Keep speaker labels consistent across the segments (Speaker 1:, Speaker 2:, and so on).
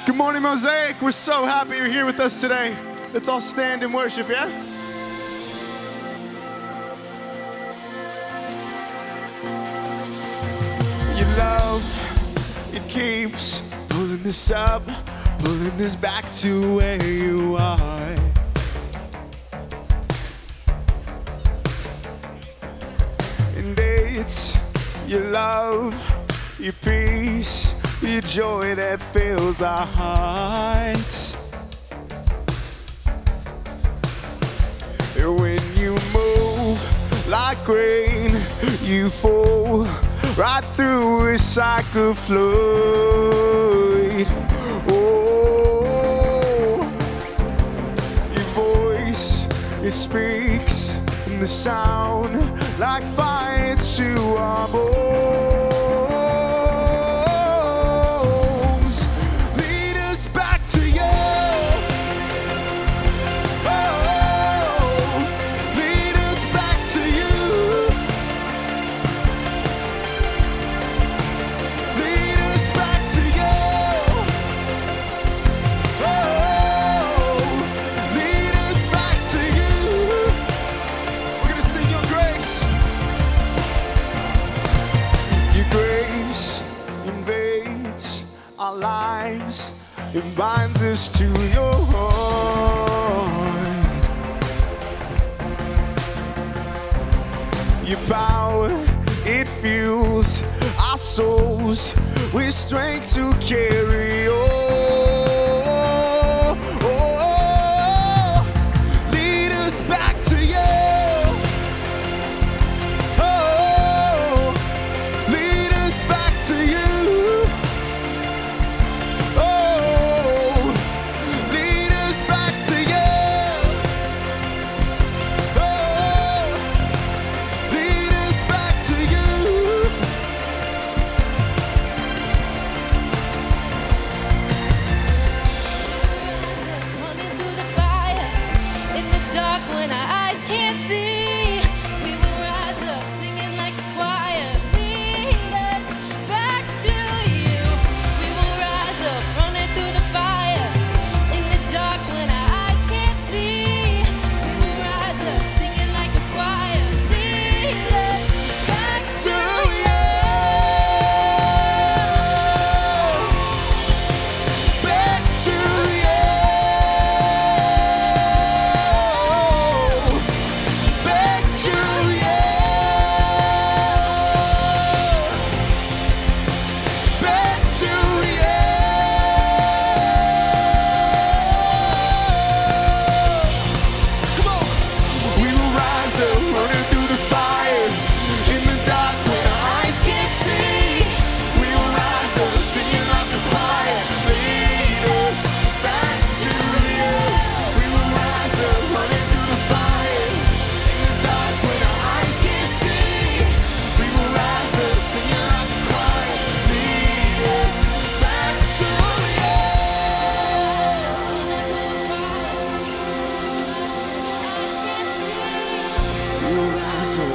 Speaker 1: Good morning, Mosaic. We're so happy you're here with us today. Let's all stand and worship, yeah? Your love, it keeps pulling us up, pulling us back to where you are. And it's your love, your peace, your joy that fills our hearts. And when you move like rain, you fall right through us like a flood. Oh, your voice, it speaks in the sound like fire to our bones. Our lives, it binds us to your heart. Your power, it fuels our souls with strength to carry on. Lead us back to you. Oh, lead us back to you.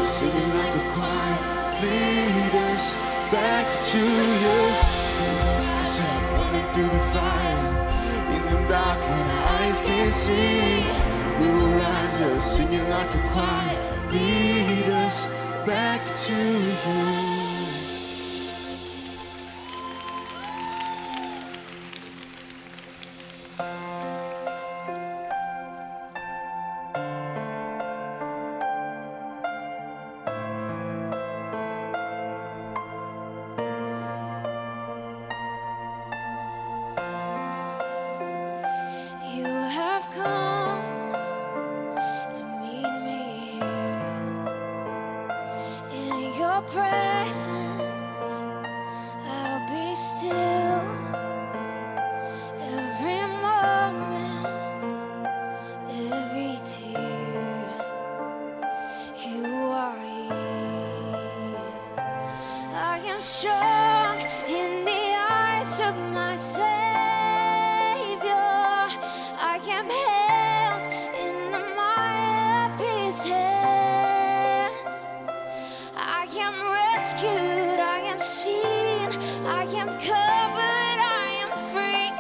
Speaker 1: Singing like a choir, lead us back to you. Rise up, running through the fire, in the dark when our eyes can't see. We will rise up, singing like a choir, lead us back to you.
Speaker 2: Presence, I'll be still. Every moment, every tear, you are here. I am strong in the eyes of my Savior. I am held in the might of His hands. I am rescued, I am seen, I am covered, I am free.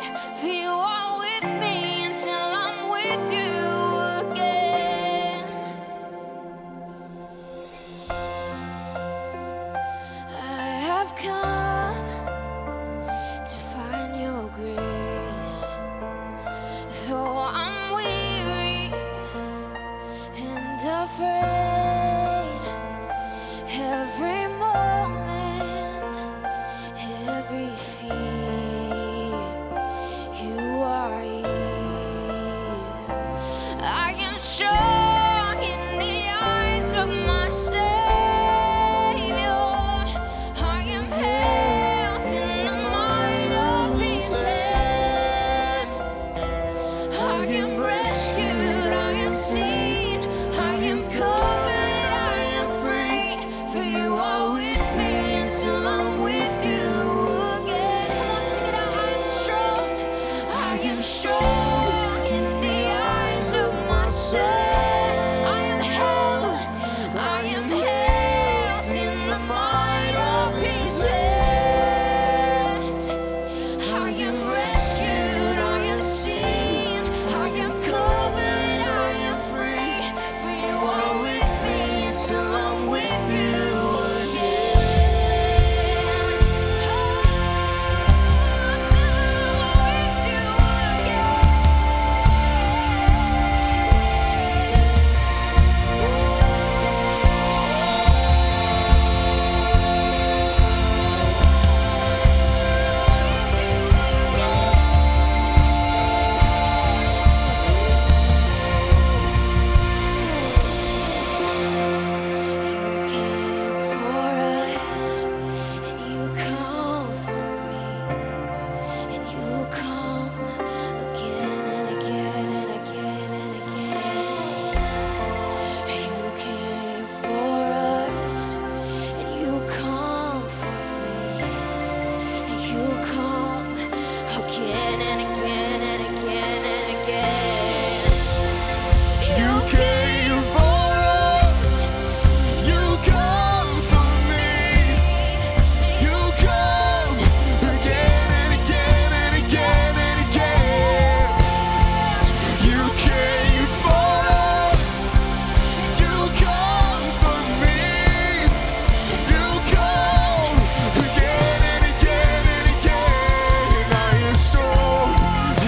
Speaker 2: fear. You are here. I am strong in the eyes of my Savior. I am held in the might of His hands. I am rescued, I am seen, I am covered, I am free. For you are with me until I'm with you again. Come on, sing it out. I am strong in the eyes of my Savior. I am held in the might of His hands. I am rescued, I am seen, I am covered, I am free. For you are with me until I'm with you again. Until I'm with you again. You came for us, and you come for me, and you come again and again and again and again. You came for us, and you come for me, and you come again and again and again and again. You came for us,
Speaker 1: You come for me. You come again and again and again and again. You came for us. You come for me. You come again and again and again. I am strong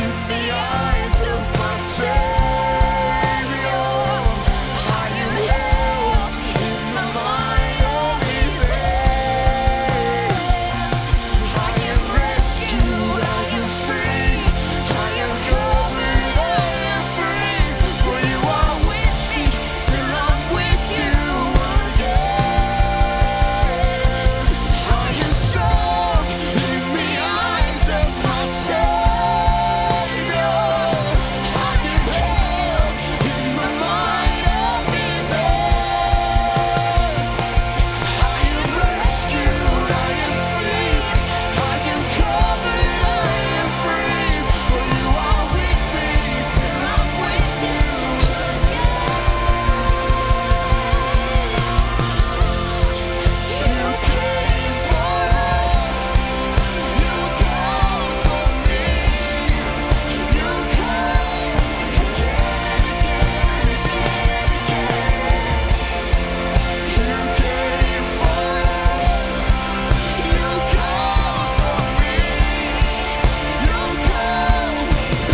Speaker 1: in the eyes of my Savior. I am held in the might of His hands. I am rescued, I am free, I am covered, I am free. For you are with me till I'm with you again. I am strong in the eyes of my Savior. I am held in the might of His hands. I am rescued, I am seen, I am covered, I am free. For you are with me till I'm with you again. You came for us, you come for me, you come again and again and again. You came for us, you come for me, you come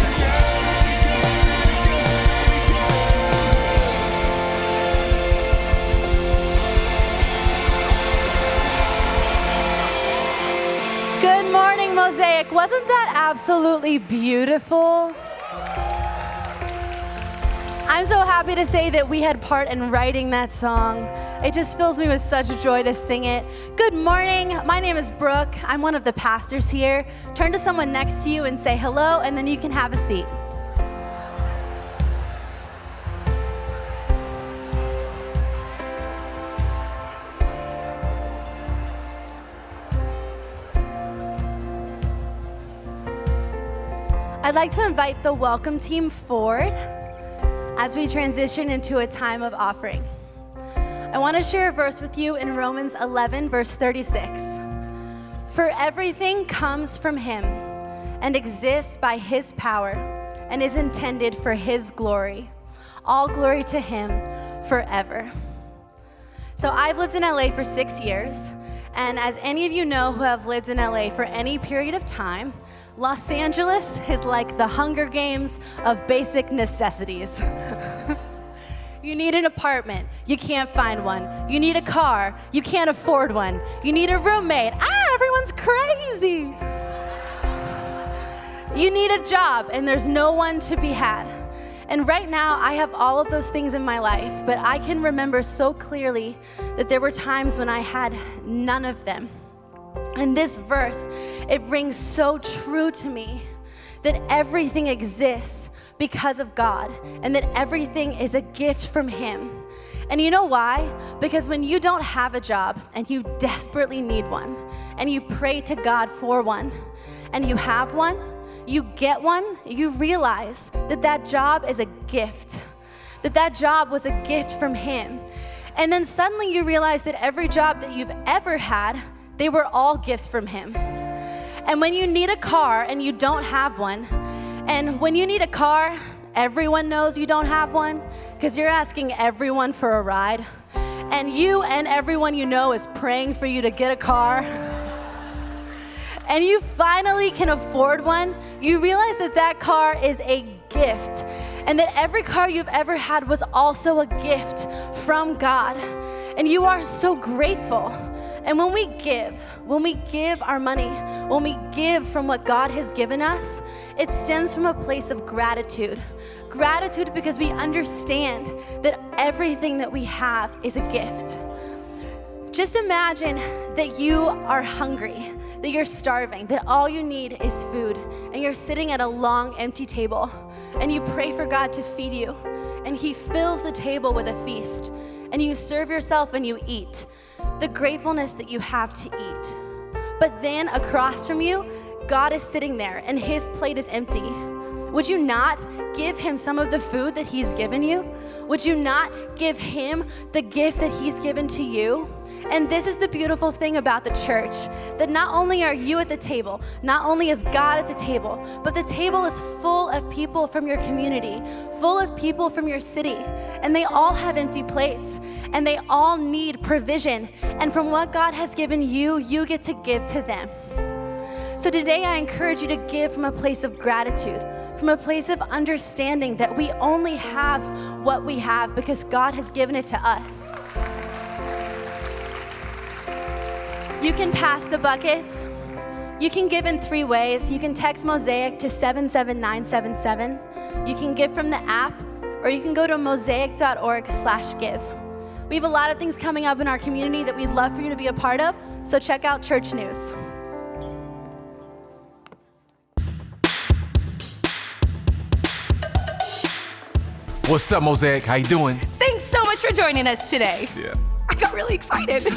Speaker 1: again and
Speaker 3: Good morning, Mosaic. Wasn't that absolutely beautiful? I'm so happy to say that we had part in writing that song. It just fills me with such joy to sing it. Good morning. My name is Brooke. I'm one of the pastors here. Turn to someone next to you and say hello, and then you can have a seat. I'd like to invite the welcome team forward as we transition into a time of offering. I want to share a verse with you in Romans 11, verse 36. For everything comes from Him and exists by His power and is intended for His glory. All glory to Him forever. So I've lived in LA for 6 years, and as any of you know who have lived in LA for any period of time, Los Angeles is like the Hunger Games of basic necessities. You need an apartment, you can't find one. You need a car, you can't afford one. You need a roommate, everyone's crazy. You need a job and there's no one to be had. And right now, I have all of those things in my life, but I can remember so clearly that there were times when I had none of them. And this verse, it rings so true to me that everything exists because of God and that everything is a gift from Him. And you know why? Because when you don't have a job and you desperately need one and you pray to God for one and you have one, you get one, you realize that that job is a gift, that that job was a gift from Him. And then suddenly you realize that every job that you've ever had, they were all gifts from Him. And when you need a car and you don't have one, and when you need a car, everyone knows you don't have one because you're asking everyone for a ride. And you and everyone you know is praying for you to get a car. And you finally can afford one, you realize that that car is a gift and that every car you've ever had was also a gift from God. And you are so grateful. And when we give our money, when we give from what God has given us, it stems from a place of gratitude. Gratitude because we understand that everything that we have is a gift. Just imagine that you are hungry, that you're starving, that all you need is food, and you're sitting at a long, empty table, and you pray for God to feed you, and He fills the table with a feast, and you serve yourself and you eat. The gratefulness that you have to eat. But then across from you, God is sitting there, and His plate is empty. Would you not give Him some of the food that He's given you? Would you not give Him the gift that He's given to you? And this is the beautiful thing about the church, that not only are you at the table, not only is God at the table, but the table is full of people from your community, full of people from your city, and they all have empty plates, and they all need provision. And from what God has given you, you get to give to them. So today I encourage you to give from a place of gratitude, from a place of understanding that we only have what we have because God has given it to us. You can pass the buckets. You can give in 3 ways. You can text Mosaic to 77977. You can give from the app, or you can go to mosaic.org/give. We have a lot of things coming up in our community that we'd love for you to be a part of, so check out Church News.
Speaker 4: What's up, Mosaic? How you doing?
Speaker 5: Thanks so much for joining us today.
Speaker 4: Yeah.
Speaker 5: I got really excited.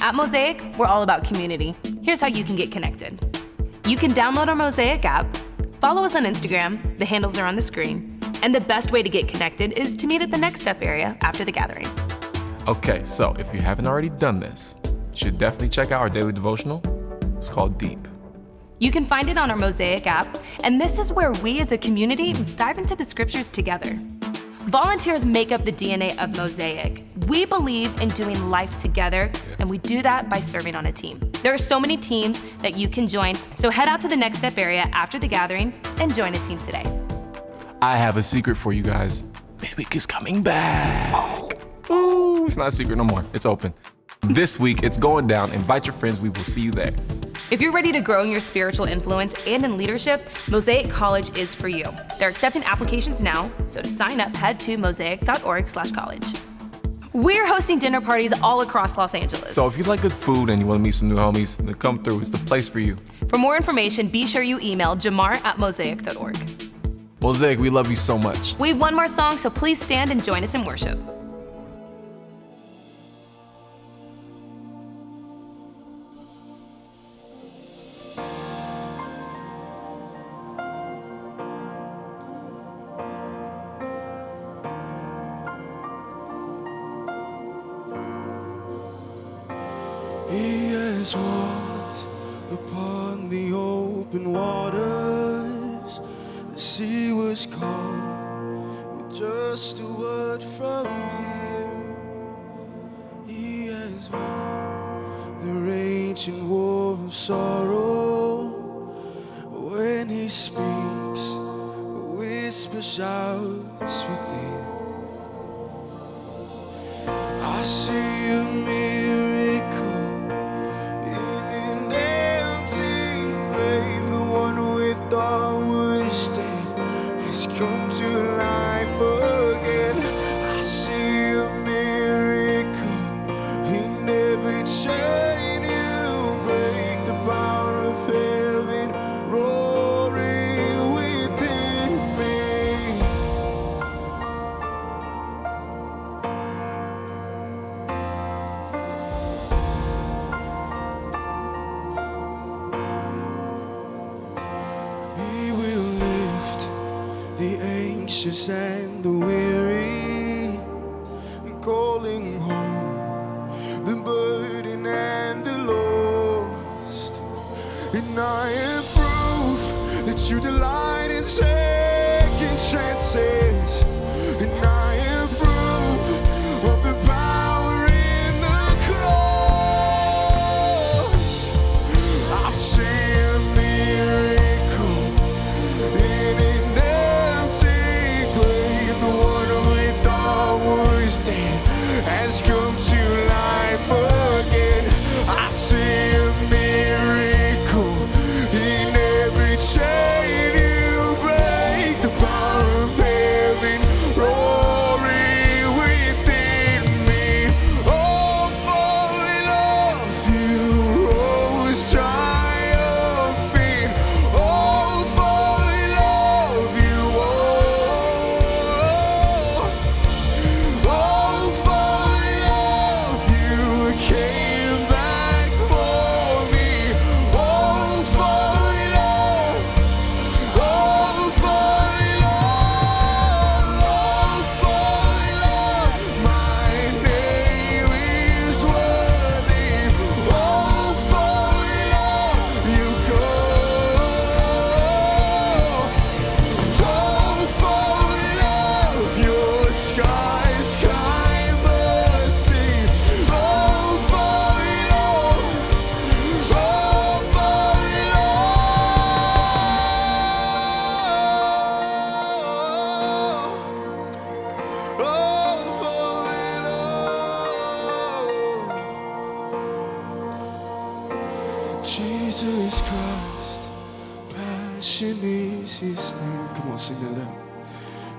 Speaker 5: At Mosaic, we're all about community. Here's how you can get connected. You can download our Mosaic app, follow us on Instagram, the handles are on the screen, and the best way to get connected is to meet at the Next Step area after the gathering.
Speaker 4: Okay, so if you haven't already done this, you should definitely check out our daily devotional. It's called Deep.
Speaker 5: You can find it on our Mosaic app, and this is where we as a community dive into the scriptures together. Volunteers make up the DNA of Mosaic. We believe in doing life together, and we do that by serving on a team. There are so many teams that you can join, so head out to the Next Step area after the gathering and join a team today.
Speaker 4: I have a secret for you guys. Midweek is coming back. Ooh, it's not a secret no more. It's open. This week, it's going down. Invite your friends. We will see you there.
Speaker 5: If you're ready to grow in your spiritual influence and in leadership, Mosaic College is for you. They're accepting applications now, so to sign up, head to mosaic.org/college. We're hosting dinner parties all across Los Angeles.
Speaker 4: So if you like good food and you want to meet some new homies, then come through. It's the place for you.
Speaker 5: For more information, be sure you email jamar@mosaic.org.
Speaker 4: Mosaic, we love you so much.
Speaker 5: We have one more song, so please stand and join us in worship.
Speaker 1: He has walked upon the open waters. The sea was calm with just a word from him. He has won the raging war of sorrow. When he speaks, a whisper shouts within. I see a miracle in an empty grave. The one anxious and the weary, calling home the burden and the lost. And I am proof that you delight in second chances. And I am proof of the power in the cross. I see a miracle in an empty grave. The one we thought was dead has come to life again. I see a miracle in every chain you break. The power of heaven roaring within me. Oh, falling off you, always triumphing. Oh, falling off you, oh, falling off you came back for me. Oh, falling off. Oh, falling off, my name is worthy. Oh, falling off, you go. Oh, falling off, your skies kind mercy. Oh, falling off. Oh, falling off. Oh, falling off. Jesus Christ, passion is his name. Come on, sing that out.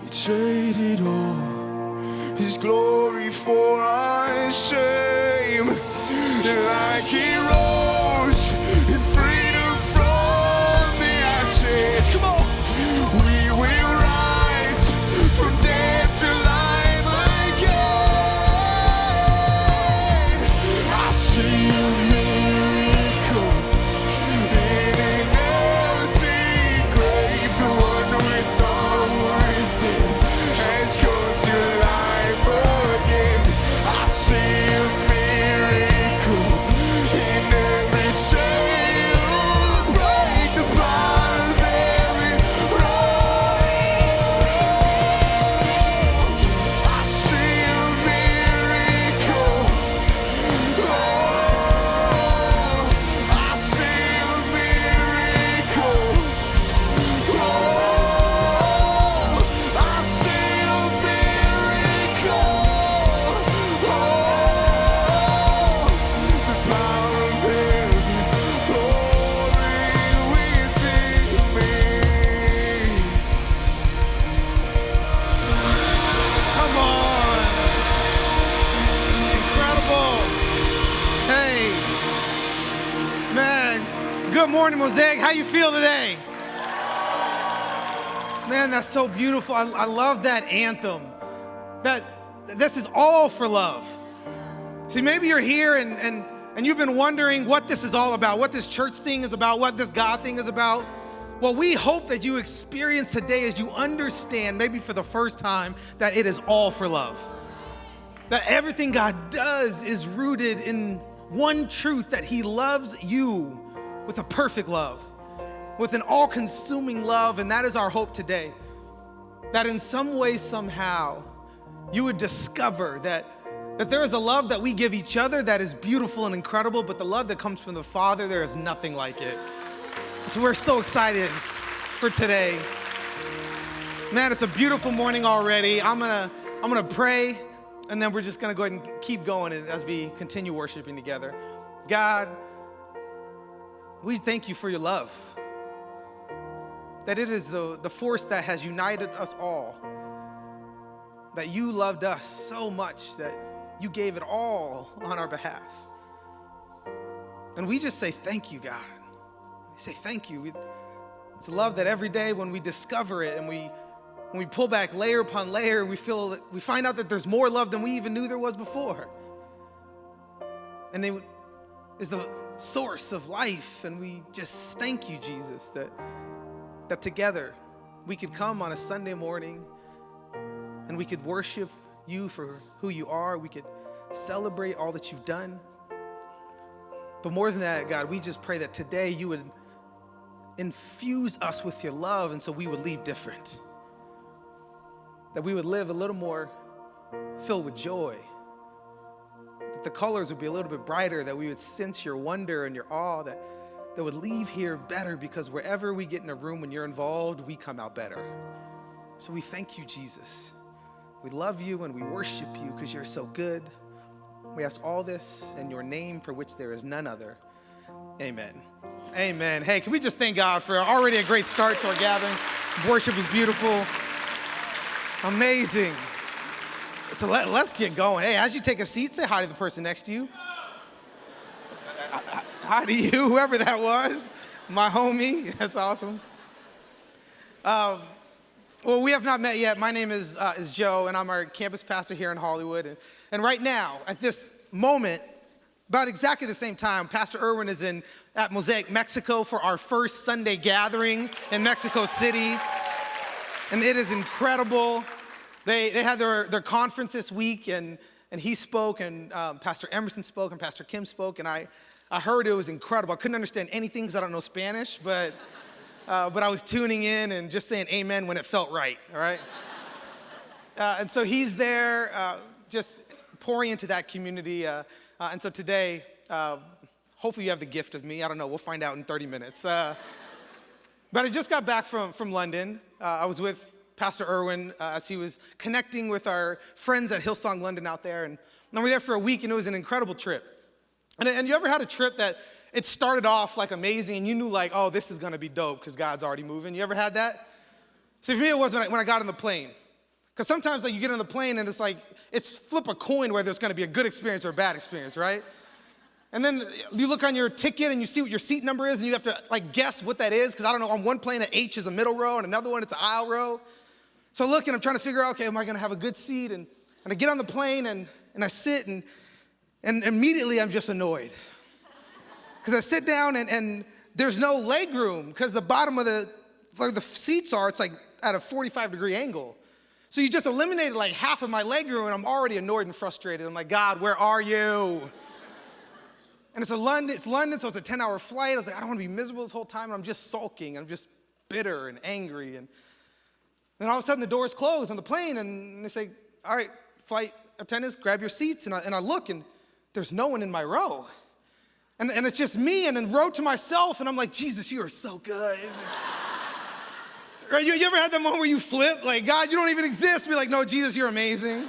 Speaker 1: He traded all his glory for our shame. Like he rose in freedom from the ashes. Come on. We will rise from death to life again. I see a miracle in an empty grave. The one we thought was dead has come to life again. I see a miracle in every chain you break. The power of heaven roll. I see a miracle. Oh, I see a miracle. Oh, I see a miracle. Oh, the power of heaven roaring within me.
Speaker 6: Come on. Incredible. Hey. Man, good morning, Mosaic. How you feel today? Man, that's so beautiful. I love that anthem. That this is all for love. See, maybe you're here and you've been wondering what this is all about, what this church thing is about, what this God thing is about. Well, we hope that you experience today as you understand, maybe for the first time, that it is all for love. That everything God does is rooted in one truth, that he loves you with a perfect love, with an all-consuming love, and that is our hope today. That in some way, somehow, you would discover that there is a love that we give each other that is beautiful and incredible, but the love that comes from the Father, there is nothing like it. So we're so excited for today. Man, it's a beautiful morning already. I'm gonna pray, and then we're just gonna go ahead and keep going as we continue worshiping together. God, we thank you for your love. That it is the force that has united us all. That you loved us so much that you gave it all on our behalf. And we just say thank you, God. We say thank you. It's a love that every day when we discover it and when we pull back layer upon layer, we find out that there's more love than we even knew there was before. And it is the source of life. And we just thank you, Jesus, that together we could come on a Sunday morning and we could worship you for who you are. We could celebrate all that you've done. But more than that, God, we just pray that today you would infuse us with your love, and so we would leave different. That we would live a little more filled with joy. That the colors would be a little bit brighter, that we would sense your wonder and your awe, that would leave here better, because wherever we get in a room when you're involved, we come out better. So we thank you, Jesus. We love you and we worship you because you're so good. We ask all this in your name, for which there is none other. Amen. Amen. Hey, can we just thank God for already a great start to our gathering? Worship is beautiful. Amazing. So let's get going. Hey, as you take a seat, say hi to the person next to you. Hi to you, whoever that was. My homie. That's awesome. Well, we have not met yet. My name is Joe, and I'm our campus pastor here in Hollywood. And right now, at this moment, about exactly the same time, Pastor Irwin is at Mosaic, Mexico for our first Sunday gathering in Mexico City. And it is incredible. They had their conference this week, and he spoke, and Pastor Emerson spoke, and Pastor Kim spoke, and I heard it was incredible. I couldn't understand anything because I don't know Spanish, but I was tuning in and just saying amen when it felt right, all right? And so he's there just pouring into that community. And so today, hopefully you have the gift of me. I don't know. We'll find out in 30 minutes. But I just got back from London. I was with Pastor Irwin as he was connecting with our friends at Hillsong London out there. And we were there for a week, and it was an incredible trip. And you ever had a trip that it started off like amazing, and you knew like, oh, this is gonna be dope because God's already moving? You ever had that? So for me, it was when I got on the plane. Because sometimes like you get on the plane and it's like, it's flip a coin whether it's gonna be a good experience or a bad experience, right? And then you look on your ticket and you see what your seat number is, and you have to like guess what that is, because I don't know, on one plane an H is a middle row, and another one it's an aisle row. So look, and I'm trying to figure out, okay, am I gonna have a good seat? And I get on the plane and I sit, and immediately I'm just annoyed. Because I sit down and there's no leg room, because the bottom of the seats it's like at a 45-degree angle. So you just eliminated like half of my leg room, and I'm already annoyed and frustrated. I'm like, God, where are you? And it's London, so it's a 10-hour flight. I was like, I don't want to be miserable this whole time. And I'm just sulking. I'm just bitter and angry. And then all of a sudden the doors close on the plane, and they say, all right, flight attendants, grab your seats. And I look, and there's no one in my row. And it's just me, and then row to myself, and I'm like, Jesus, you are so good. Right? You ever had that moment where you flip? Like, God, you don't even exist. Be like, no, Jesus, you're amazing.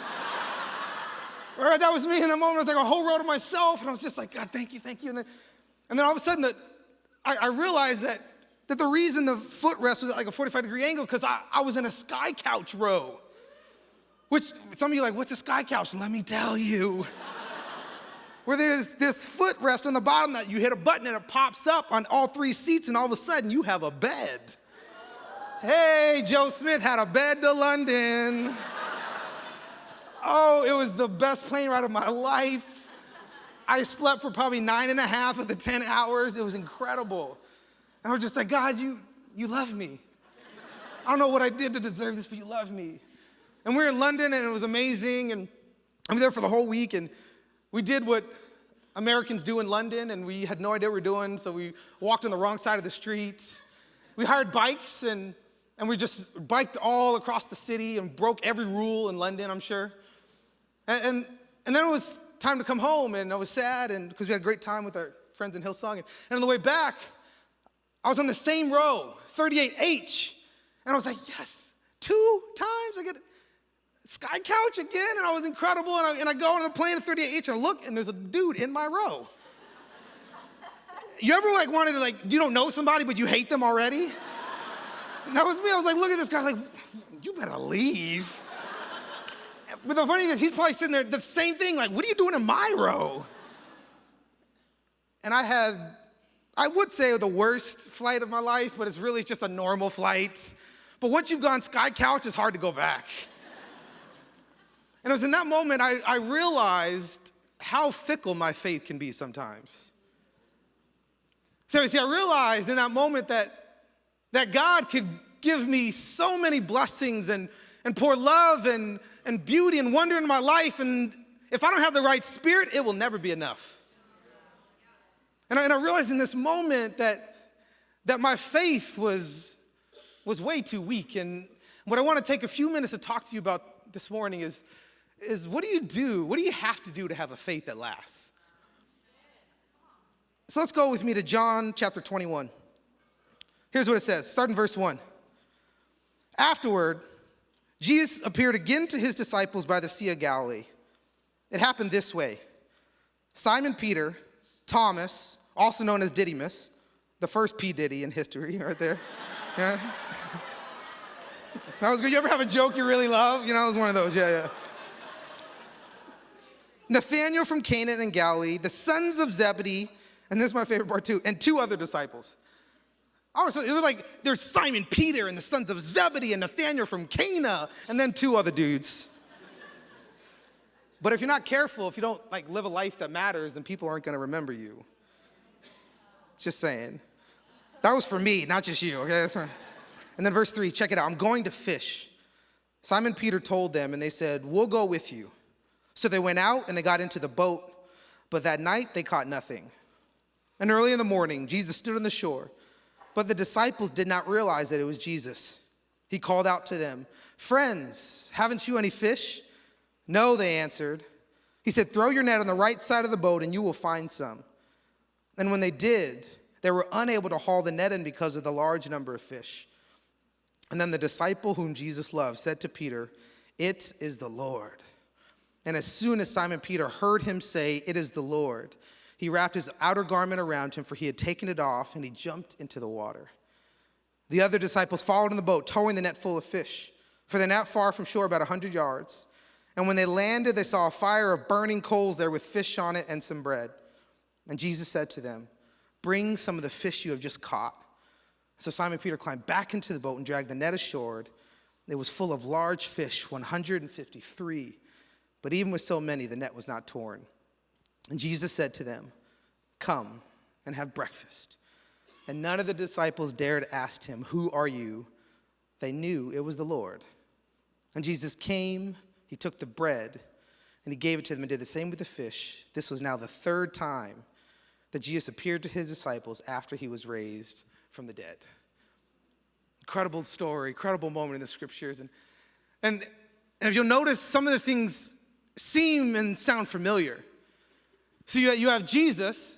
Speaker 6: Right? That was me in that moment. I was like a whole row to myself, and I was just like, God, thank you. And then all of a sudden, I realized that the reason the footrest was at like a 45-degree angle, because I was in a sky couch row. Which, some of you are like, what's a sky couch? Let me tell you. Where there's this footrest on the bottom that you hit a button and it pops up on all three seats, and all of a sudden you have a bed. Hey, Joe Smith had a bed to London. Oh, it was the best plane ride of my life. I slept for probably 9.5 of the 10 hours. It was incredible. And I was just like, God, you love me. I don't know what I did to deserve this, but you love me. And we were in London, and it was amazing, and I was there for the whole week, and we did what Americans do in London, and we had no idea what we were doing, so we walked on the wrong side of the street. We hired bikes, and we just biked all across the city and broke every rule in London, I'm sure. And then it was time to come home, and I was sad, and because we had a great time with our friends in Hillsong. And on the way back, I was on the same row, 38H, and I was like, yes, 2 times I get sky couch again, and I was incredible. And I go on the plane at 38H, and I look, and there's a dude in my row. You ever like wanted to like, you don't know somebody, but you hate them already? And that was me. I was like, look at this guy, like, you better leave. But the funny thing is, he's probably sitting there, the same thing, like, what are you doing in my row? And I would say the worst flight of my life, but it's really just a normal flight. But once you've gone sky couch, it's hard to go back. And it was in that moment I realized how fickle my faith can be sometimes. So see, I realized in that moment that God could give me so many blessings and pour love and beauty and wonder in my life. And if I don't have the right spirit, it will never be enough. And I realized in this moment that my faith was way too weak. And what I want to take a few minutes to talk to you about this morning is what do you do? What do you have to do to have a faith that lasts? So let's go with me to John chapter 21. Here's what it says, start in verse 1. Afterward, Jesus appeared again to his disciples by the Sea of Galilee. It happened this way. Simon Peter, Thomas, also known as Didymus, the first P. Diddy in history right there. Yeah. That was good. You ever have a joke you really love? You know, it was one of those, yeah. Nathanael from Cana in Galilee, the sons of Zebedee, and this is my favorite part too, and 2 other disciples. It was like there's Simon Peter and the sons of Zebedee and Nathanael from Cana, and then 2 other dudes. But if you're not careful, if you don't like live a life that matters, then people aren't going to remember you. Just saying. That was for me, not just you, okay? That's right. And then verse 3, check it out. I'm going to fish. Simon Peter told them, and they said, we'll go with you. So they went out and they got into the boat, but that night they caught nothing. And early in the morning, Jesus stood on the shore, but the disciples did not realize that it was Jesus. He called out to them, friends, haven't you any fish? No, they answered. He said, throw your net on the right side of the boat and you will find some. And when they did, they were unable to haul the net in because of the large number of fish. And then the disciple whom Jesus loved said to Peter, it is the Lord. And as soon as Simon Peter heard him say, it is the Lord, he wrapped his outer garment around him, for he had taken it off, and he jumped into the water. The other disciples followed in the boat, towing the net full of fish, for they're not far from shore, about 100 yards. And when they landed, they saw a fire of burning coals there with fish on it and some bread. And Jesus said to them, bring some of the fish you have just caught. So Simon Peter climbed back into the boat and dragged the net ashore. It was full of large fish, 153. But even with so many, the net was not torn. And Jesus said to them, come and have breakfast. And none of the disciples dared ask him, who are you? They knew it was the Lord. And Jesus came, he took the bread, and he gave it to them and did the same with the fish. This was now the 3rd time that Jesus appeared to his disciples after he was raised from the dead. Incredible story, incredible moment in the scriptures. And if you'll notice, some of the things seem and sound familiar. So you have Jesus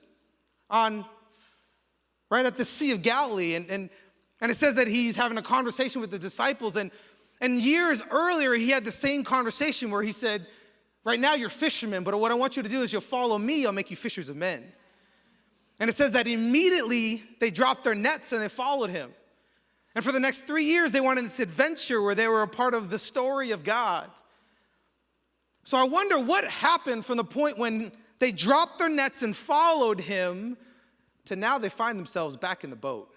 Speaker 6: right at the Sea of Galilee, and it says that he's having a conversation with the disciples, and years earlier he had the same conversation where he said, right now you're fishermen, but what I want you to do is you'll follow me, I'll make you fishers of men. And it says that immediately they dropped their nets and they followed him. And for the next 3 years they went on this adventure where they were a part of the story of God. So I wonder what happened from the point when they dropped their nets and followed him to now they find themselves back in the boat.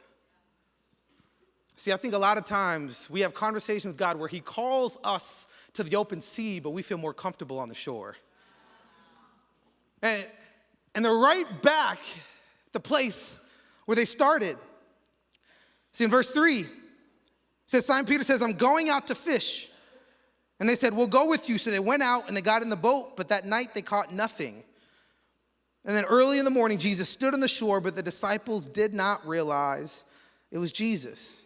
Speaker 6: See, I think a lot of times we have conversations with God where he calls us to the open sea, but we feel more comfortable on the shore. And they're right back at the place where they started. See, in verse 3, it says, Simon Peter says, I'm going out to fish. And they said, we'll go with you. So they went out and they got in the boat, but that night they caught nothing. And then early in the morning, Jesus stood on the shore, but the disciples did not realize it was Jesus.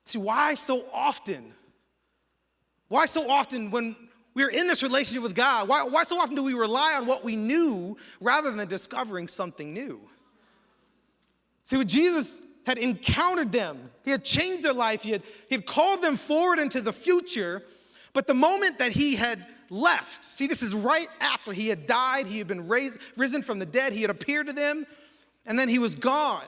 Speaker 6: See, why so often? Why so often when we're in this relationship with God, why so often do we rely on what we knew rather than discovering something new? See, when Jesus had encountered them, he had changed their life, he had called them forward into the future, but the moment that he had left, see, this is right after he had died, he had been risen from the dead, he had appeared to them, and then he was gone.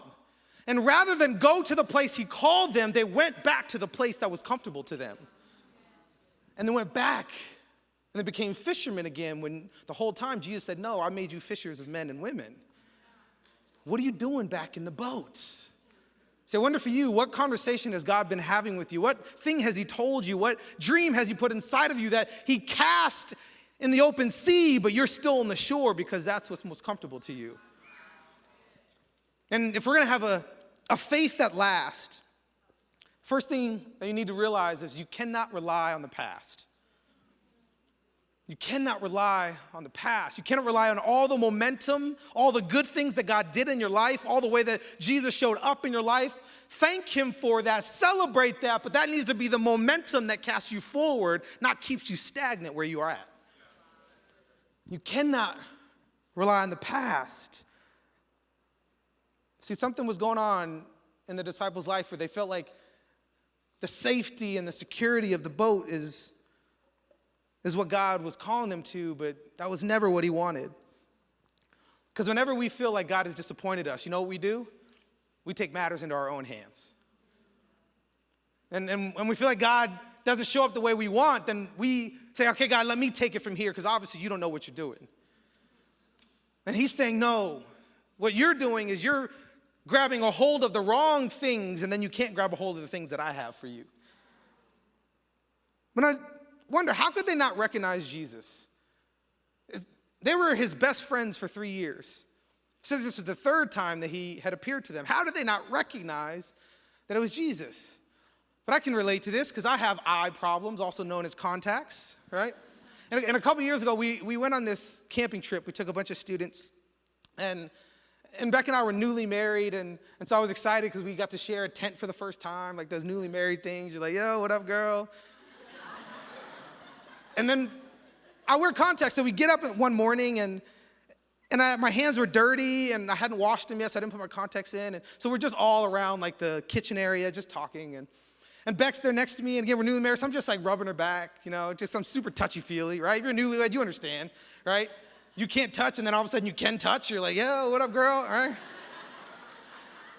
Speaker 6: And rather than go to the place he called them, they went back to the place that was comfortable to them. And they went back, and they became fishermen again, when the whole time Jesus said, no, I made you fishers of men and women. What are you doing back in the boat? See, I wonder for you, what conversation has God been having with you? What thing has he told you? What dream has he put inside of you that he cast in the open sea, but you're still on the shore because that's what's most comfortable to you? And if we're going to have a faith that lasts, First thing that you need to realize is you cannot rely on the past. You cannot rely on the past. You cannot rely on all the momentum, all the good things that God did in your life, all the way that Jesus showed up in your life. Thank him for that, celebrate that, but that needs to be the momentum that casts you forward, not keeps you stagnant where you are at. You cannot rely on the past. See, something was going on in the disciples' life where they felt like the safety and the security of the boat is what God was calling them to, but that was never what he wanted. Because whenever we feel like God has disappointed us, you know what we do? We take matters into our own hands. And when we feel like God doesn't show up the way we want, then we say, okay, God, let me take it from here, because obviously you don't know what you're doing. And he's saying, no, what you're doing is you're grabbing a hold of the wrong things, and then you can't grab a hold of the things that I have for you. But I wonder, how could they not recognize Jesus? They were his best friends for 3 years. It says this was the third time that he had appeared to them. How did they not recognize that it was Jesus? But I can relate to this because I have eye problems, also known as contacts, right? And a couple years ago, we went on this camping trip. We took a bunch of students, and Beck and I were newly married, and so I was excited because we got to share a tent for the first time, like those newly married things. You're like, yo, what up, girl? And then I wear contacts, so we get up one morning, and my hands were dirty, and I hadn't washed them yet, so I didn't put my contacts in. And so we're just all around like the kitchen area, just talking. And Beck's there next to me, and again, we're newly married, so I'm just like rubbing her back, you know, just some super touchy-feely, right? If you're newlywed, you understand, right? You can't touch, and then all of a sudden you can touch. You're like, yo, what up, girl, all right?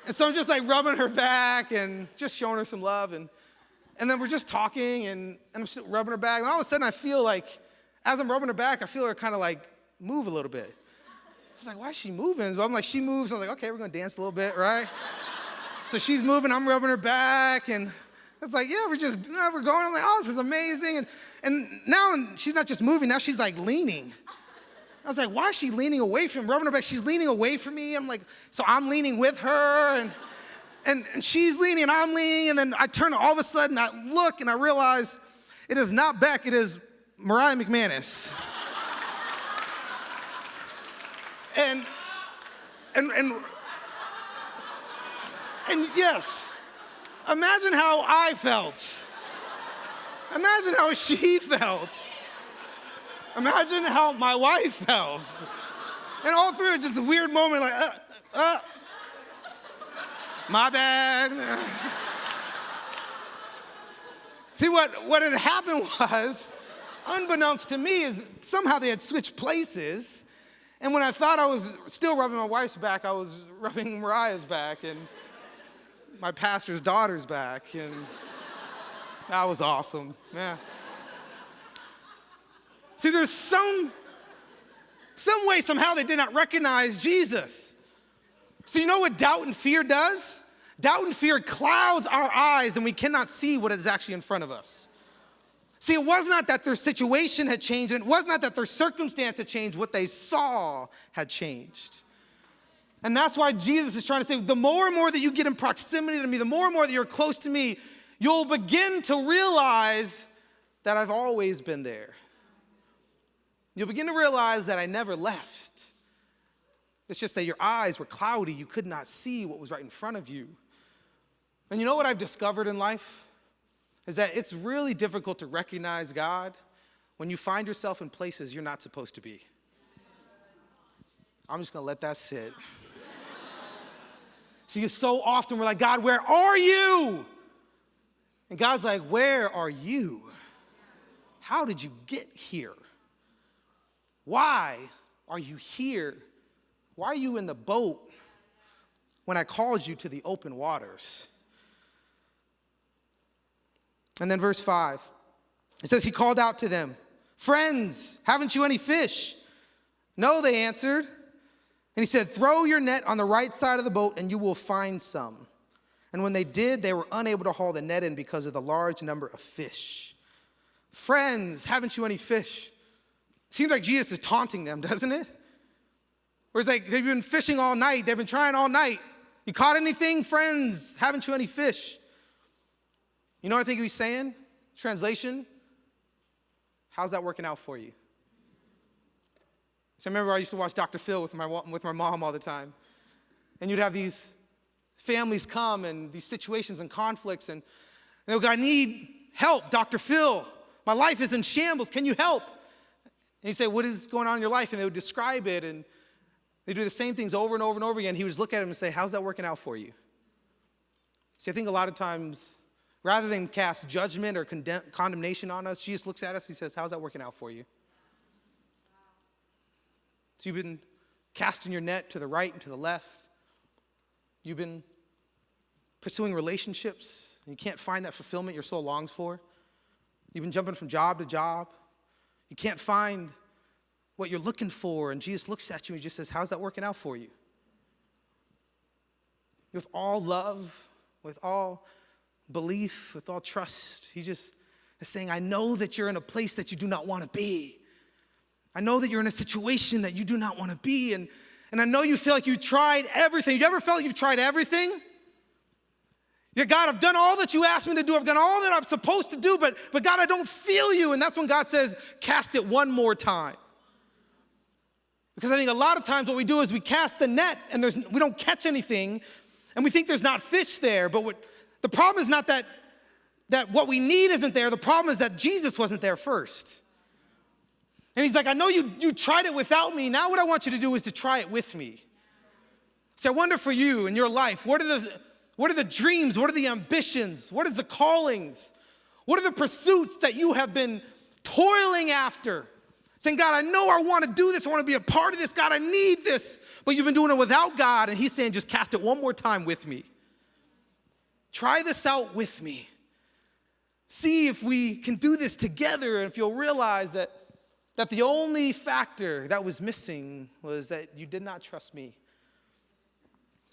Speaker 6: And so I'm just like rubbing her back and just showing her some love. And then we're just talking, and I'm just rubbing her back. And all of a sudden I feel like, as I'm rubbing her back, I feel her kind of like move a little bit. It's like, why is she moving? So I'm like, she moves. I'm like, okay, we're going to dance a little bit, right? So she's moving. I'm rubbing her back. And it's like, yeah, we're going. I'm like, oh, this is amazing. And now she's not just moving. Now she's like leaning. I was like, why is she leaning away from me? Rubbing her back. She's leaning away from me. I'm like, so I'm leaning with her. And she's leaning and I'm leaning. And then I turn, all of a sudden, I look and I realize it is not Beck. It is Mariah McManus. And yes, imagine how I felt. Imagine how she felt. Imagine how my wife felt. And all through it, just a weird moment like, my bad. See, what had happened was, unbeknownst to me, is somehow they had switched places. And when I thought I was still rubbing my wife's back, I was rubbing Mariah's back and my pastor's daughter's back. And that was awesome, yeah. See, there's some way, somehow they did not recognize Jesus. So you know what doubt and fear does? Doubt and fear clouds our eyes and we cannot see what is actually in front of us. See, it was not that their situation had changed, and it was not that their circumstance had changed. What they saw had changed. And that's why Jesus is trying to say, the more and more that you get in proximity to me, the more and more that you're close to me, you'll begin to realize that I've always been there. You'll begin to realize that I never left. It's just that your eyes were cloudy. You could not see what was right in front of you. And you know what I've discovered in life? Is that it's really difficult to recognize God when you find yourself in places you're not supposed to be. I'm just going to let that sit. See, so often we're like, God, where are you? And God's like, where are you? How did you get here? Why are you here? Why are you in the boat when I called you to the open waters? And then verse 5, it says, he called out to them, friends, haven't you any fish? No, they answered. And he said, throw your net on the right side of the boat and you will find some. And when they did, they were unable to haul the net in because of the large number of fish. Friends, haven't you any fish? Seems like Jesus is taunting them, doesn't it? Where it's like, they've been fishing all night. They've been trying all night. You caught anything, friends? Haven't you any fish? You know what I think he's saying? Translation, how's that working out for you? So I remember I used to watch Dr. Phil with my mom all the time. And you'd have these families come and these situations and conflicts, and they would go, I need help, Dr. Phil. My life is in shambles. Can you help? And he'd say, what is going on in your life? And they would describe it, and they do the same things over and over and over again. He would just look at him and say, how's that working out for you? See, I think a lot of times, rather than cast judgment or condemnation on us, Jesus looks at us, he says, how's that working out for you? So you've been casting your net to the right and to the left. You've been pursuing relationships, and you can't find that fulfillment your soul longs for. You've been jumping from job to job. You can't find what you're looking for, and Jesus looks at you and he just says, how's that working out for you? With all love, with all belief, with all trust, he just is saying, I know that you're in a place that you do not want to be. I know that you're in a situation that you do not want to be, and I know you feel like you tried everything. You ever felt like you've tried everything? Yeah, God, I've done all that you asked me to do. I've done all that I'm supposed to do, but God, I don't feel you. And that's when God says, cast it one more time. Because I think a lot of times what we do is we cast the net and we don't catch anything, and we think there's not fish there. But the problem is not that what we need isn't there. The problem is that Jesus wasn't there first. And he's like, I know you tried it without me. Now what I want you to do is to try it with me. So I wonder for you in your life, what are the dreams? What are the ambitions? What is the callings? What are the pursuits that you have been toiling after? Saying, God, I know I want to do this. I want to be a part of this. God, I need this. But you've been doing it without God. And he's saying, just cast it one more time with me. Try this out with me. See if we can do this together. And if you'll realize that the only factor that was missing was that you did not trust me.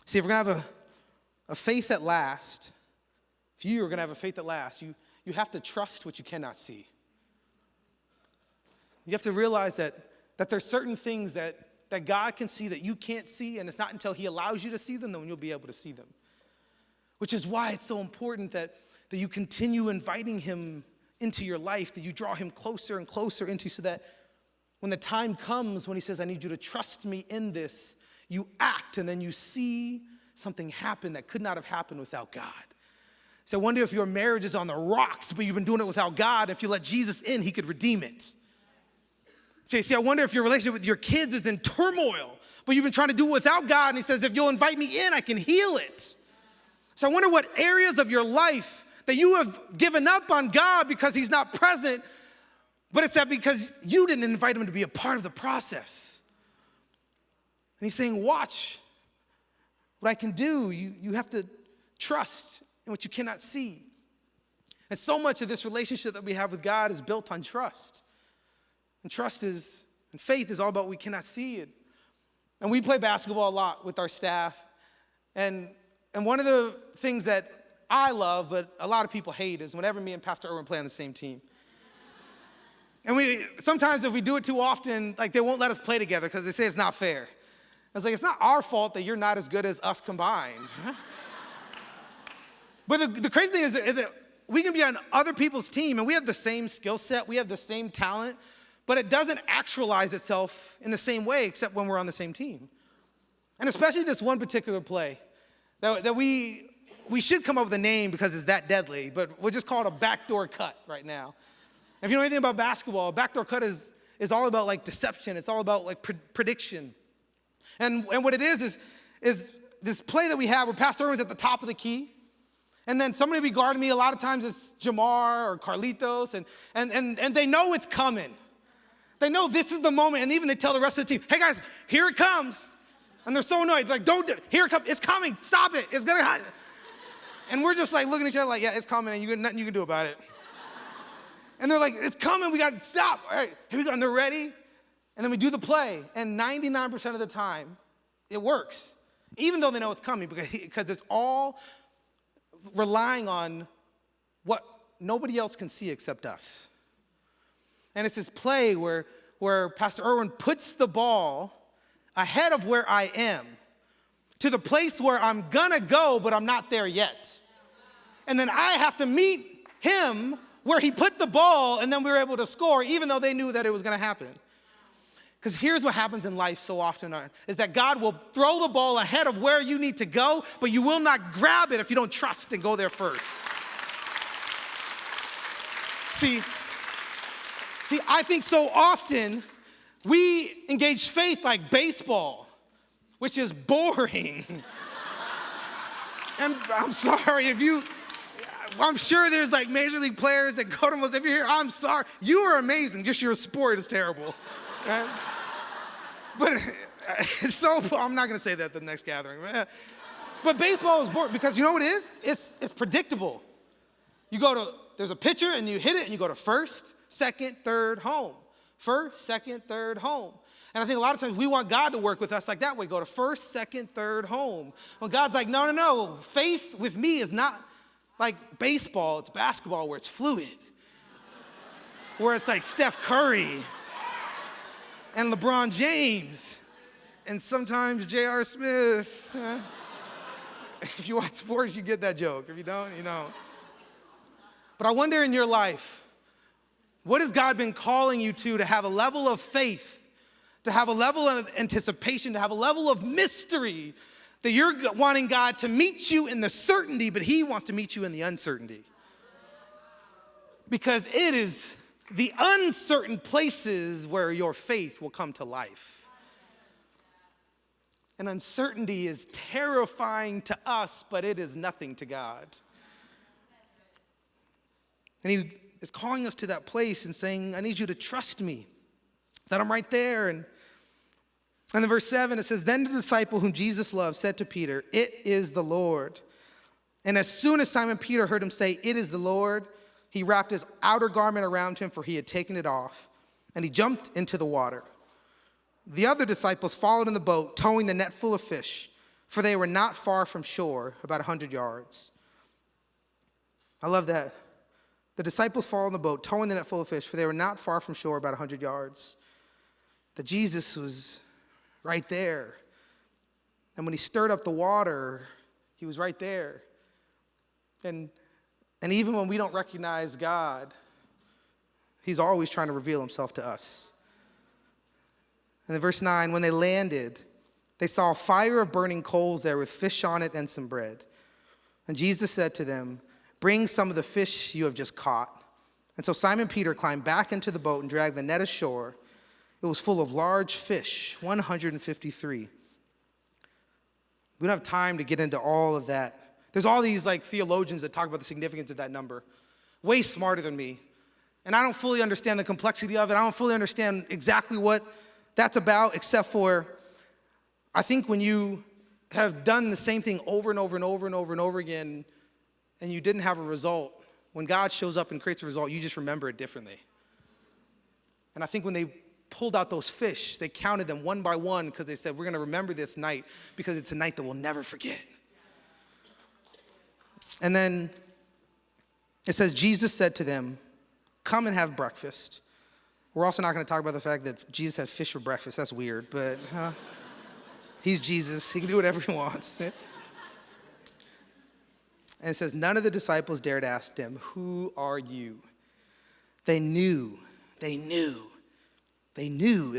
Speaker 6: See, if we're going to have a faith that lasts, if you are going to have a faith that lasts, you have to trust what you cannot see. You have to realize that there's certain things that God can see that you can't see, and it's not until he allows you to see them that you'll be able to see them. Which is why it's so important that you continue inviting him into your life, that you draw him closer and closer into, so that when the time comes when he says, I need you to trust me in this, you act and then you see something happen that could not have happened without God. So I wonder if your marriage is on the rocks, but you've been doing it without God. If you let Jesus in, he could redeem it. See, I wonder if your relationship with your kids is in turmoil, but you've been trying to do it without God, and he says, if you'll invite me in, I can heal it. So I wonder what areas of your life that you have given up on God because he's not present, but it's that because you didn't invite him to be a part of the process. And he's saying, watch what I can do. You have to trust in what you cannot see. And so much of this relationship that we have with God is built on trust. And and faith is all about what we cannot see. And we play basketball a lot with our staff. And one of the things that I love, but a lot of people hate, is whenever me and Pastor Erwin play on the same team. And sometimes if we do it too often, like they won't let us play together because they say it's not fair. I was like, it's not our fault that you're not as good as us combined. But the crazy thing is that we can be on other people's team and we have the same skill set, we have the same talent, but it doesn't actualize itself in the same way except when we're on the same team. And especially this one particular play that we should come up with a name because it's that deadly, but we'll just call it a backdoor cut right now. If you know anything about basketball, a backdoor cut is all about like deception. It's all about like prediction. And what it is this play that we have where Pastor Erwin's at the top of the key. And then somebody will be guarding me. A lot of times it's Jamar or Carlitos. And they know it's coming. They know this is the moment. And even they tell the rest of the team, hey guys, here it comes. And they're so annoyed. They're like, don't do it. Here it comes. It's coming. Stop it. It's going to happen. And we're just like looking at each other like, yeah, it's coming. And nothing you can do about it. And they're like, it's coming. We got to stop. All right, here we go. And they're ready. And then we do the play. And 99% of the time, it works. Even though they know it's coming because it's all relying on what nobody else can see except us. And it's this play where Pastor Erwin puts the ball ahead of where I am to the place where I'm gonna go, but I'm not there yet. And then I have to meet him where he put the ball and then we were able to score even though they knew that it was going to happen. Because here's what happens in life so often is that God will throw the ball ahead of where you need to go, but you will not grab it if you don't trust and go there first. See, I think so often we engage faith like baseball, which is boring. And I'm sorry I'm sure there's like major league players that go to most, if you're here, I'm sorry. You are amazing, just your sport is terrible. Right? But so, I'm not gonna say that at the next gathering. But baseball is boring because you know what it is? It's predictable. There's a pitcher and you hit it and you go to first, second, third, home. First, second, third, home. And I think a lot of times we want God to work with us like that way, go to first, second, third, home. When God's like, no, faith with me is not like baseball, it's basketball where it's fluid. Where it's like Steph Curry and LeBron James and sometimes J.R. Smith. If you watch sports, you get that joke. If you don't, you don't. But I wonder in your life, what has God been calling you to have a level of faith, to have a level of anticipation, to have a level of mystery that you're wanting God to meet you in the certainty, but he wants to meet you in the uncertainty. Because it is the uncertain places where your faith will come to life. And uncertainty is terrifying to us, but it is nothing to God. And he is calling us to that place and saying, I need you to trust me, that I'm right there. And in verse 7, it says, then the disciple whom Jesus loved said to Peter, it is the Lord. And as soon as Simon Peter heard him say, it is the Lord, he wrapped his outer garment around him, for he had taken it off, and he jumped into the water. The other disciples followed in the boat, towing the net full of fish, for they were not far from shore, about 100 yards. I love that. The disciples followed in the boat, towing the net full of fish, for they were not far from shore, about 100 yards. That Jesus was right there. And when he stirred up the water, he was right there. And even when we don't recognize God, he's always trying to reveal himself to us. And in verse 9, when they landed, they saw a fire of burning coals there with fish on it and some bread. And Jesus said to them, bring some of the fish you have just caught. And so Simon Peter climbed back into the boat and dragged the net ashore. It was full of large fish, 153. We don't have time to get into all of that. There's all these like theologians that talk about the significance of that number, way smarter than me. And I don't fully understand the complexity of it. I don't fully understand exactly what that's about, except for I think when you have done the same thing over and over and over and over and over again, and you didn't have a result, when God shows up and creates a result, you just remember it differently. And I think when they pulled out those fish, they counted them one by one because they said, we're going to remember this night because it's a night that we'll never forget. And then it says, Jesus said to them, come and have breakfast. We're also not going to talk about the fact that Jesus had fish for breakfast. That's weird, but he's Jesus. He can do whatever he wants. And it says, none of the disciples dared ask him, who are you? They knew it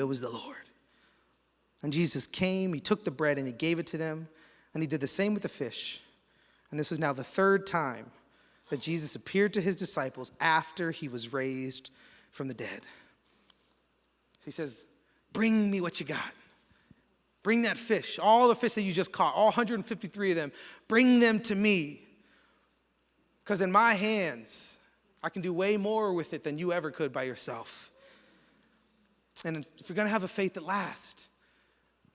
Speaker 6: was the Lord. And Jesus came, he took the bread and he gave it to them, and he did the same with the fish. And this was now the third time that Jesus appeared to his disciples after he was raised from the dead. He says, bring me what you got. Bring that fish, all the fish that you just caught, all 153 of them, bring them to me. Because in my hands, I can do way more with it than you ever could by yourself. And if you're going to have a faith that lasts,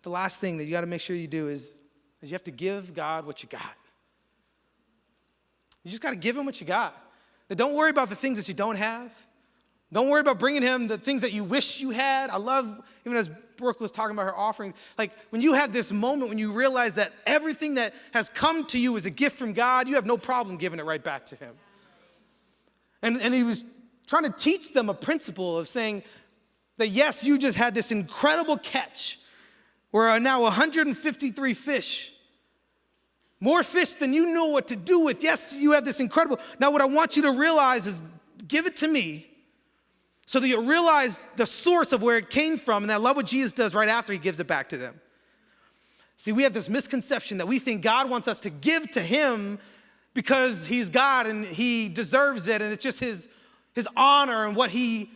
Speaker 6: the last thing that you got to make sure you do is you have to give God what you got. You just got to give him what you got. Now, don't worry about the things that you don't have. Don't worry about bringing him the things that you wish you had. I love, even as Brooke was talking about her offering, like when you have this moment when you realize that everything that has come to you is a gift from God, you have no problem giving it right back to him. And he was trying to teach them a principle of saying that yes, you just had this incredible catch where now 153 fish. More fish than you know what to do with. Yes, you have this incredible. Now, what I want you to realize is give it to me so that you realize the source of where it came from. And I love what Jesus does right after he gives it back to them. See, we have this misconception that we think God wants us to give to him because he's God and he deserves it. And it's just his honor and what he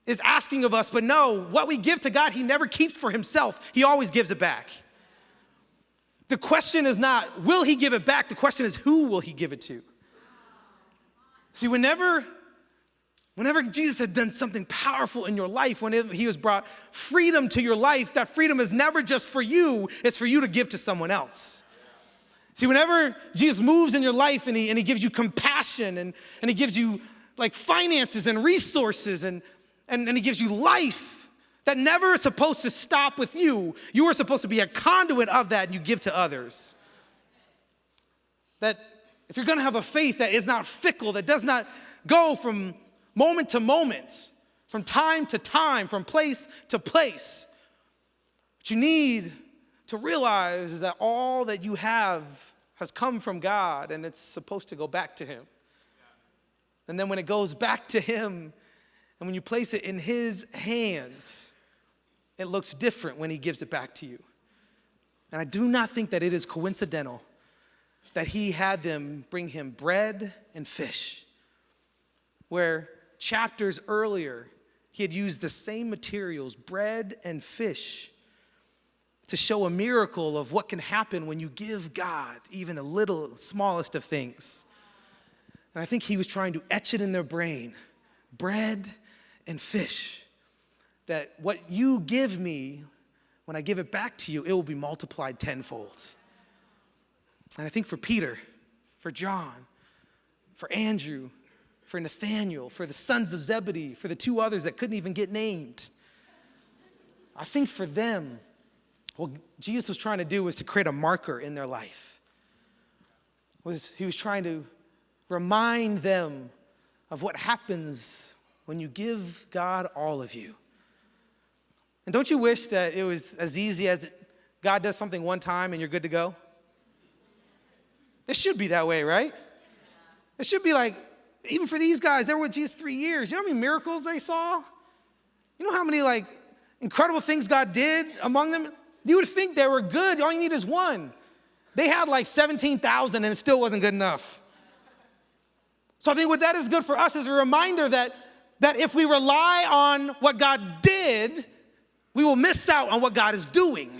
Speaker 6: is asking of us. But no, what we give to God, he never keeps for himself. He always gives it back. The question is not, will he give it back? The question is, who will he give it to? See, whenever Jesus had done something powerful in your life, when he has brought freedom to your life, that freedom is never just for you, it's for you to give to someone else. See, whenever Jesus moves in your life and he gives you compassion and he gives you like finances and resources and he gives you life, that never is supposed to stop with you. You are supposed to be a conduit of that and you give to others. That if you're gonna have a faith that is not fickle, that does not go from moment to moment, from time to time, from place to place, what you need to realize is that all that you have has come from God and it's supposed to go back to him. And then when it goes back to him and when you place it in his hands, it looks different when he gives it back to you. And I do not think that it is coincidental that he had them bring him bread and fish, where chapters earlier, he had used the same materials, bread and fish, to show a miracle of what can happen when you give God even the little, smallest of things. And I think he was trying to etch it in their brain, bread and fish, that what you give me, when I give it back to you, it will be multiplied tenfold. And I think for Peter, for John, for Andrew, for Nathaniel, for the sons of Zebedee, for the two others that couldn't even get named, I think for them, what Jesus was trying to do was to create a marker in their life. He was trying to remind them of what happens when you give God all of you. And don't you wish that it was as easy as God does something one time and you're good to go? It should be that way, right? It should be like, even for these guys, they were with Jesus 3 years. You know how many miracles they saw? You know how many like incredible things God did among them? You would think they were good. All you need is one. They had like 17,000 and it still wasn't good enough. So I think what that is good for us is a reminder that if we rely on what God did, we will miss out on what God is doing.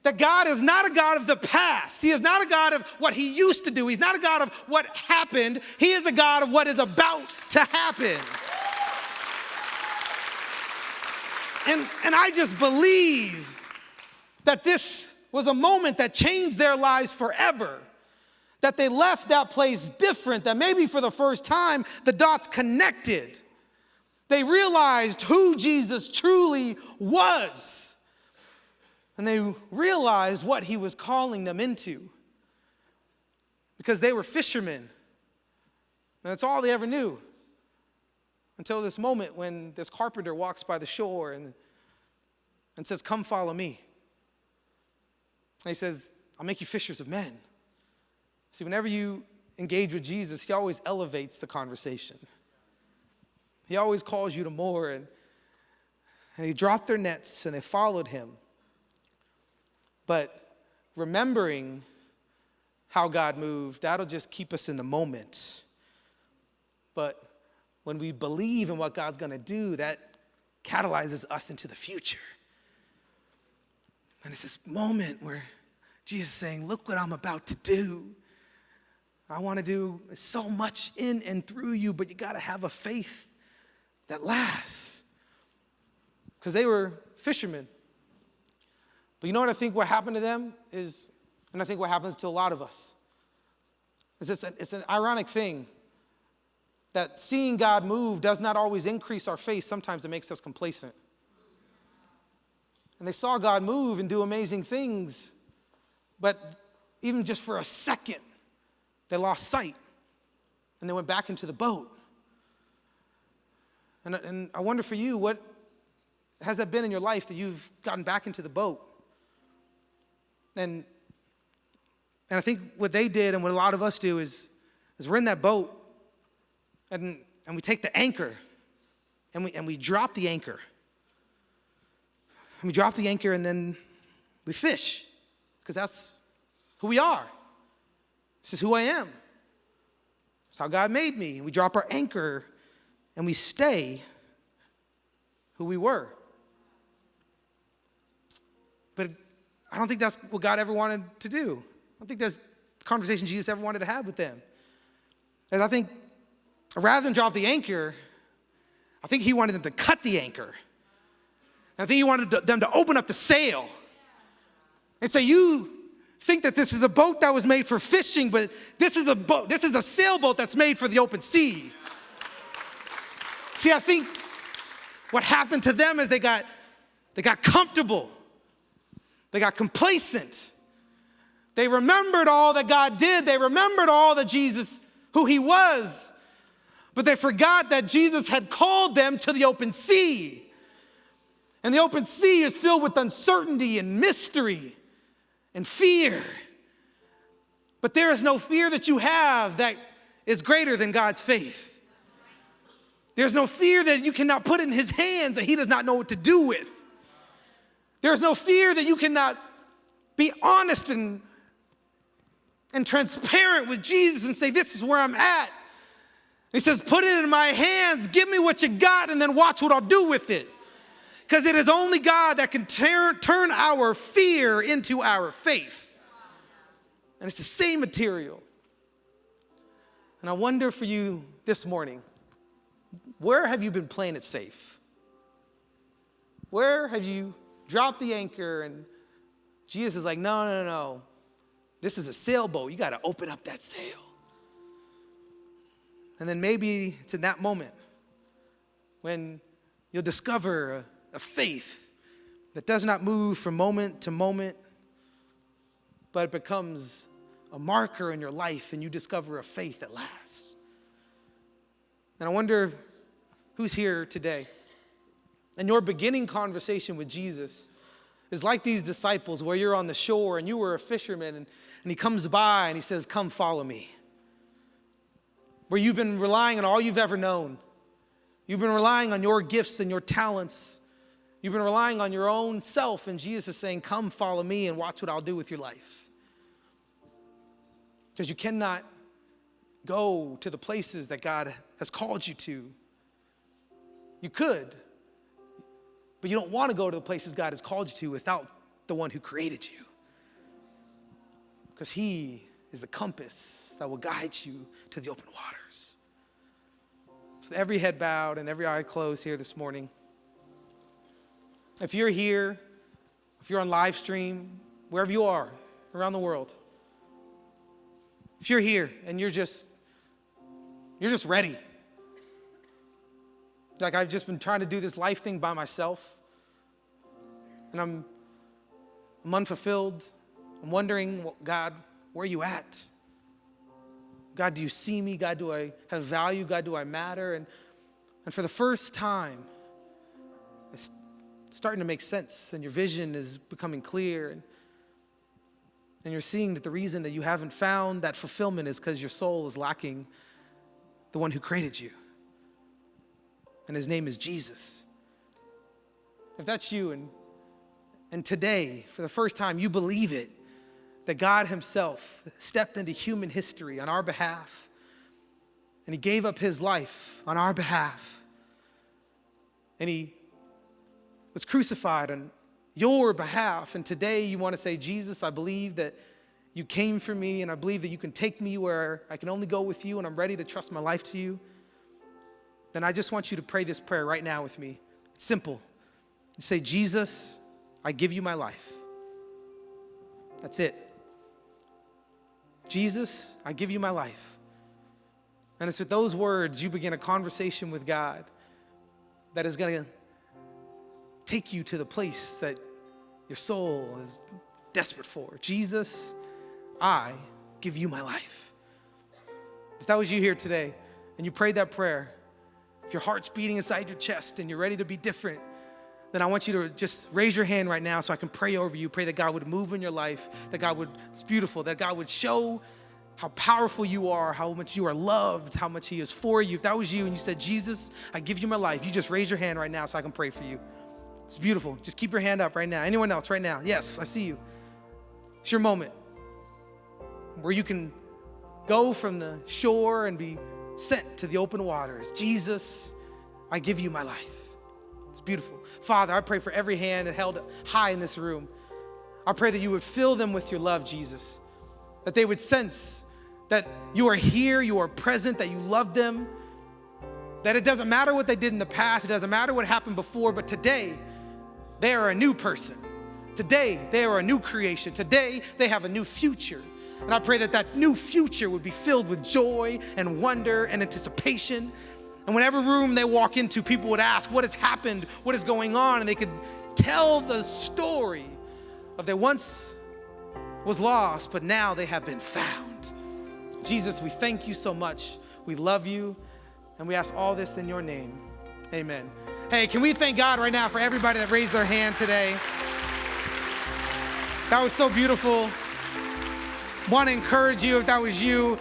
Speaker 6: That God is not a God of the past. He is not a God of what he used to do. He's not a God of what happened. He is a God of what is about to happen. And I just believe that this was a moment that changed their lives forever. That they left that place different, that maybe for the first time, the dots connected. They realized who Jesus truly was. And they realized what he was calling them into. Because they were fishermen. And that's all they ever knew. Until this moment when this carpenter walks by the shore and says, "Come follow me." And he says, "I'll make you fishers of men." See, whenever you engage with Jesus, he always elevates the conversation. He always calls you to more. And they dropped their nets and they followed him. But remembering how God moved, that'll just keep us in the moment. But when we believe in what God's gonna do, that catalyzes us into the future. And it's this moment where Jesus is saying, look what I'm about to do. I want to do so much in and through you, but you got to have a faith that lasts. Because they were fishermen. But you know what I think what happened to them is, and I think what happens to a lot of us, is it's an ironic thing that seeing God move does not always increase our faith. Sometimes it makes us complacent. And they saw God move and do amazing things, but even just for a second, they lost sight and they went back into the boat. And I wonder for you, what has that been in your life that you've gotten back into the boat? And And I think what they did and what a lot of us do is we're in that boat and we take the anchor and we drop the anchor. And we drop the anchor and then we fish because that's who we are. This is who I am. It's how God made me. And we drop our anchor and we stay who we were. But I don't think that's what God ever wanted to do. I don't think that's the conversation Jesus ever wanted to have with them. And I think rather than drop the anchor, I think he wanted them to cut the anchor. And I think he wanted them to open up the sail and say, you think that this is a boat that was made for fishing, but this is a sailboat that's made for the open sea. See, I think what happened to them is they got comfortable. They got complacent. They remembered all that God did. They remembered all that Jesus, who he was. But they forgot that Jesus had called them to the open sea. And the open sea is filled with uncertainty and mystery and fear. But there is no fear that you have that is greater than God's faith. There's no fear that you cannot put in his hands that he does not know what to do with. There's no fear that you cannot be honest and transparent with Jesus and say, this is where I'm at. He says, put it in my hands, give me what you got, and then watch what I'll do with it. Because it is only God that can turn our fear into our faith. And it's the same material. And I wonder for you this morning, where have you been playing it safe? Where have you dropped the anchor and Jesus is like, no. This is a sailboat. You got to open up that sail. And then maybe it's in that moment when you'll discover a faith that does not move from moment to moment, but it becomes a marker in your life and you discover a faith that lasts. And I wonder who's here today. And your beginning conversation with Jesus is like these disciples where you're on the shore and you were a fisherman and he comes by and he says, come follow me. Where you've been relying on all you've ever known. You've been relying on your gifts and your talents. You've been relying on your own self, and Jesus is saying, come follow me and watch what I'll do with your life. Because you cannot go to the places that God has called you to. You could, but you don't want to go to the places God has called you to without the one who created you. Because he is the compass that will guide you to the open waters. With every head bowed and every eye closed here this morning, if you're here, if you're on live stream, wherever you are around the world, if you're here and you're just ready, like I've just been trying to do this life thing by myself, and I'm unfulfilled, I'm wondering, God, where are you at? God, do you see me? God, do I have value? God, do I matter? And for the first time, it's starting to make sense, and your vision is becoming clear, and you're seeing that the reason that you haven't found that fulfillment is because your soul is lacking the one who created you. And his name is Jesus. If that's you, and today, for the first time, you believe it, that God himself stepped into human history on our behalf, and he gave up his life on our behalf, and he was crucified on your behalf, and today you want to say, Jesus, I believe that you came for me, and I believe that you can take me where I can only go with you, and I'm ready to trust my life to you, then I just want you to pray this prayer right now with me. It's simple. You say, Jesus, I give you my life. That's it. Jesus, I give you my life. And it's with those words you begin a conversation with God that is going to take you to the place that your soul is desperate for. Jesus, I give you my life. If that was you here today and you prayed that prayer, if your heart's beating inside your chest and you're ready to be different, then I want you to just raise your hand right now so I can pray over you. Pray that God would move in your life, that God would, it's beautiful, that God would show how powerful you are, how much you are loved, how much he is for you. If that was you and you said, Jesus, I give you my life, you just raise your hand right now so I can pray for you. It's beautiful. Just keep your hand up right now. Anyone else right now? Yes, I see you. It's your moment where you can go from the shore and be sent to the open waters. Jesus, I give you my life. It's beautiful. Father, I pray for every hand held high in this room. I pray that you would fill them with your love, Jesus, that they would sense that you are here, you are present, that you love them, that it doesn't matter what they did in the past, it doesn't matter what happened before, but today they are a new person. Today they are a new creation. Today they have a new future. And I pray that that new future would be filled with joy and wonder and anticipation. And whenever room they walk into, people would ask, what has happened? What is going on? And they could tell the story of they once was lost, but now they have been found. Jesus, we thank you so much. We love you, and we ask all this in your name. Amen. Hey, can we thank God right now for everybody that raised their hand today? That was so beautiful. Want to encourage you, if that was you,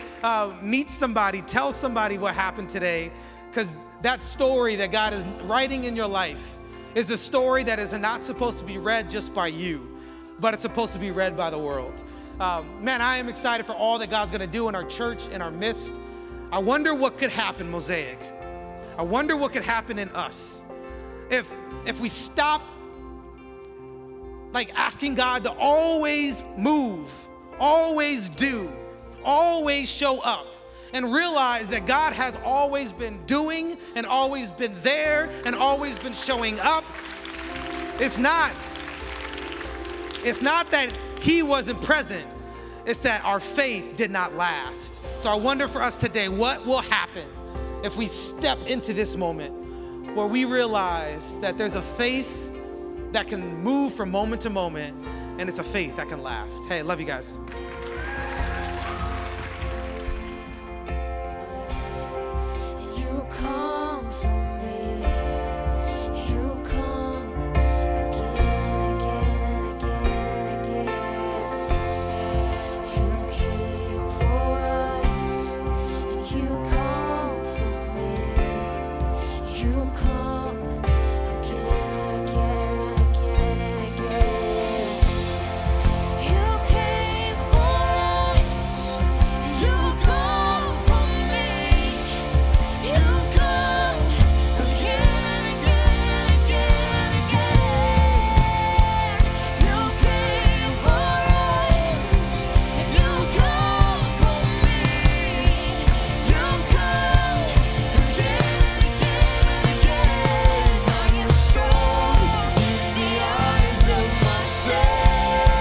Speaker 6: meet somebody, tell somebody what happened today, because that story that God is writing in your life is a story that is not supposed to be read just by you, but it's supposed to be read by the world. Man, I am excited for all that God's gonna do in our church, in our midst. I wonder what could happen, Mosaic. I wonder what could happen in us if we stop like asking God to always move, always do, always show up, and realize that God has always been doing and always been there and always been showing up. It's not that he wasn't present. It's that our faith did not last. So I wonder for us today, what will happen if we step into this moment where we realize that there's a faith that can move from moment to moment, and it's a faith that can last. Hey, love you guys.
Speaker 2: You come for me. You come again, again, again, again. You came for us, and you come for me. You come again, again, again, again. You came for us, and you come for me. You come again and again and again and again. You came for us, and you come for me. You come again and again and again. I am strong in the eyes of my Savior.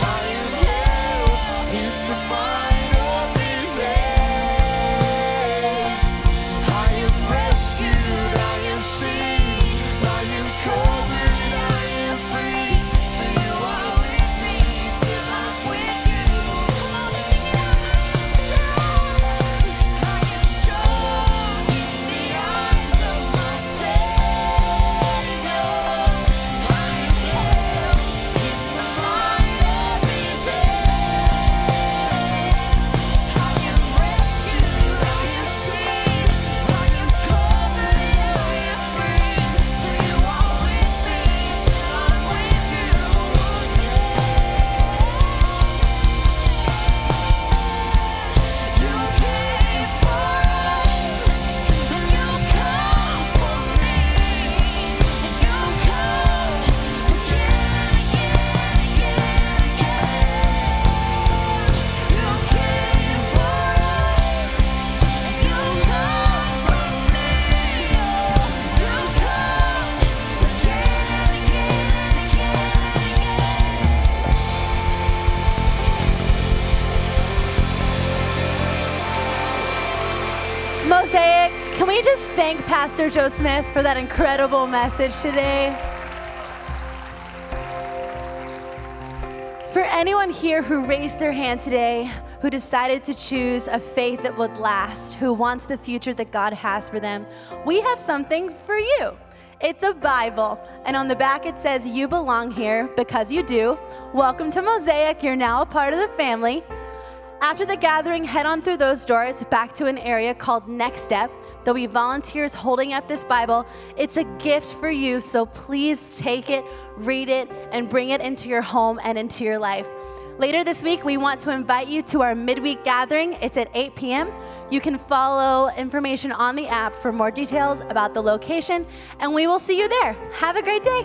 Speaker 2: I am held in the might of His hands. I am rescued, I am seen, I am covered, I am free. For you are with me till I'm with you. Come on, sing it out. I am strong in the eyes of my Savior. I am held in the might of His hands. I am rescued, I am seen, I am covered, I am free. For you are with me till I'm with you. You came for us, and you come for me, and you come again and again and again. You came for us, and you come for me. You come again and again.
Speaker 3: Mosaic, can we just thank Pastor Joe Smith for that incredible message today? For anyone here who raised their hand today, who decided to choose a faith that would last, who wants the future that God has for them, we have something for you. It's a Bible, and on the back it says, "You belong here because you do. Welcome to Mosaic. You're now a part of the family." After the gathering, head on through those doors back to an area called Next Step. There'll be volunteers holding up this Bible. It's a gift for you, so please take it, read it, and bring it into your home and into your life. Later this week, we want to invite you to our midweek gathering. It's at 8 p.m. You can follow information on the app for more details about the location, and we will see you there. Have a great day.